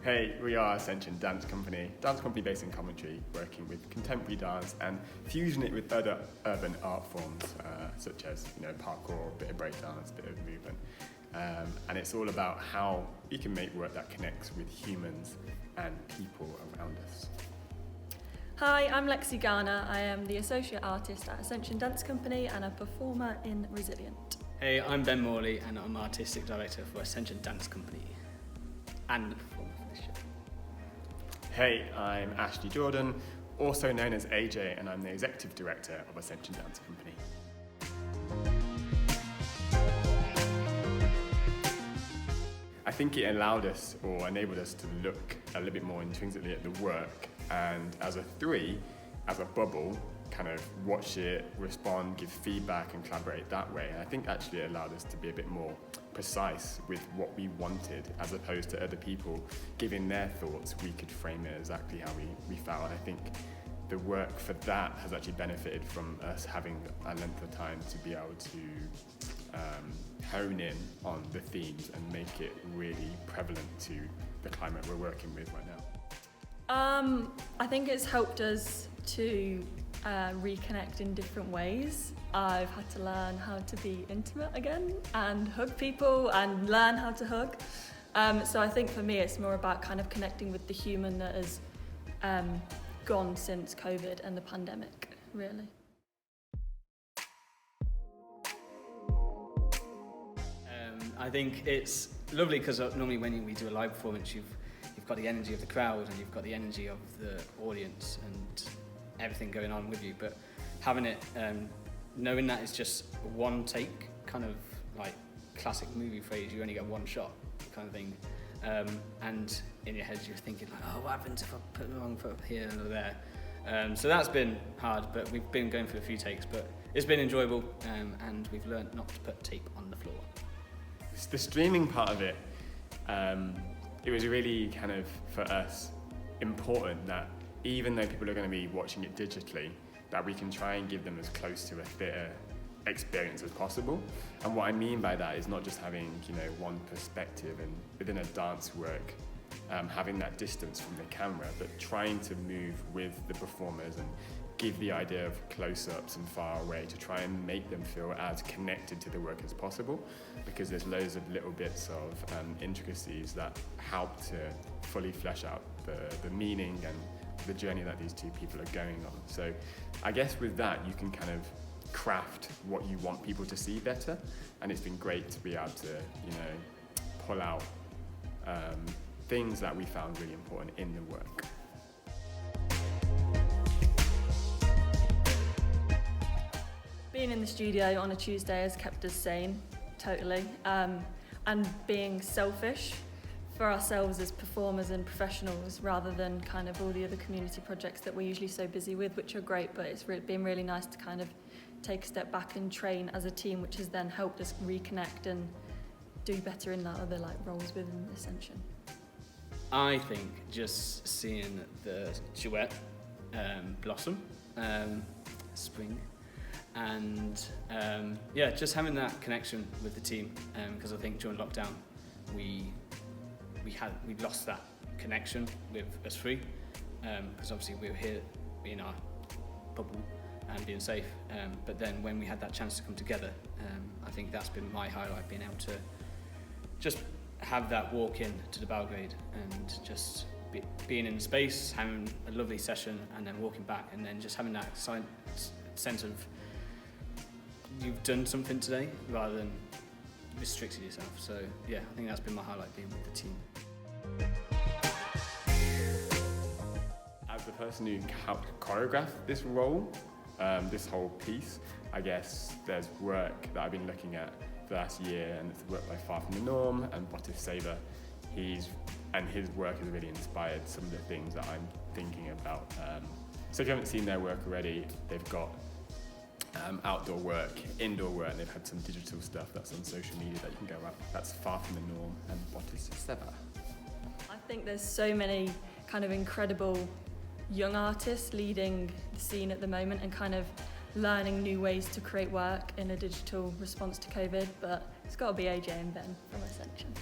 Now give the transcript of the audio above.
Hey, we are Ascension Dance company based in Coventry, working with contemporary dance and fusing it with other urban art forms, such as parkour, a bit of breakdance, a bit of movement. And it's all about how we can make work that connects with humans and people around us. Hi, I'm Lexy Garner. I am the Associate Artist at Ascension Dance Company and a performer in Resilient. Hey, I'm Ben Morley and I'm Artistic Director for Ascension Dance Company and the performer for this show. Hey, I'm Ashley Jordan, also known as AJ, and I'm the Executive Director of Ascension Dance Company. I think it allowed us or enabled us to look a little bit more intrinsically at the work and as a three, as a bubble, kind of watch it, respond, give feedback and collaborate that way. And I think actually it allowed us to be a bit more precise with what we wanted as opposed to other people giving their thoughts. We could frame it exactly how we felt. And I think the work for that has actually benefited from us having a length of time to be able to hone in on the themes and make it really prevalent to the climate we're working with right now. I think it's helped us to reconnect in different ways. I've had to learn how to be intimate again and hug people and learn how to hug. So I think for me it's more about kind of connecting with the human that has gone since COVID and the pandemic, really. I think it's lovely because normally when we do a live performance, you've got the energy of the crowd and you've got the energy of the audience and everything going on with you. But having it, knowing that it's just one take, kind of like classic movie phrase, you only get one shot kind of thing. And in your head you're thinking like, oh, what happens if I put the wrong foot up here or there? So that's been hard, but we've been going through a few takes, but it's been enjoyable, and we've learned not to put tape on the floor. The streaming part of it, it was really kind of, for us, important that even though people are going to be watching it digitally, that we can try and give them as close to a theatre experience as possible. And what I mean by that is not just having one perspective and within a dance work, having that distance from the camera, but trying to move with the performers and give the idea of close-ups and far away to try and make them feel as connected to the work as possible, because there's loads of little bits of intricacies that help to fully flesh out the meaning and the journey that these two people are going on. So I guess with that you can kind of craft what you want people to see better, and it's been great to be able to pull out things that we found really important in the work. Being in the studio on a Tuesday has kept us sane, totally, and being selfish for ourselves as performers and professionals rather than kind of all the other community projects that we're usually so busy with, which are great, but it's been really nice to kind of take a step back and train as a team, which has then helped us reconnect and do better in that other roles within Ascension. I think just seeing the duet blossom, spring, and just having that connection with the team, because I think during lockdown we lost that connection with us three, because obviously we were here in our bubble and being safe, but then when we had that chance to come together, I think that's been my highlight, being able to just have that walk in to the Belgrade and just being in space, having a lovely session and then walking back and then just having that sense of you've done something today rather than restricted yourself. So yeah, I think that's been my highlight, being with the team. As the person who helped choreograph this role, this whole piece, I guess there's work that I've been looking at for the last year, and it's work by Far From The Norm and Botif Saber. His work has really inspired some of the things that I'm thinking about. So if you haven't seen their work already, they've got outdoor work, indoor work, and they've had some digital stuff that's on social media that you can go out. That's Far From The Norm and Botif Saber. I think there's so many kind of incredible young artists leading the scene at the moment and kind of learning new ways to create work in a digital response to COVID, but it's got to be AJ and Ben from Ascension.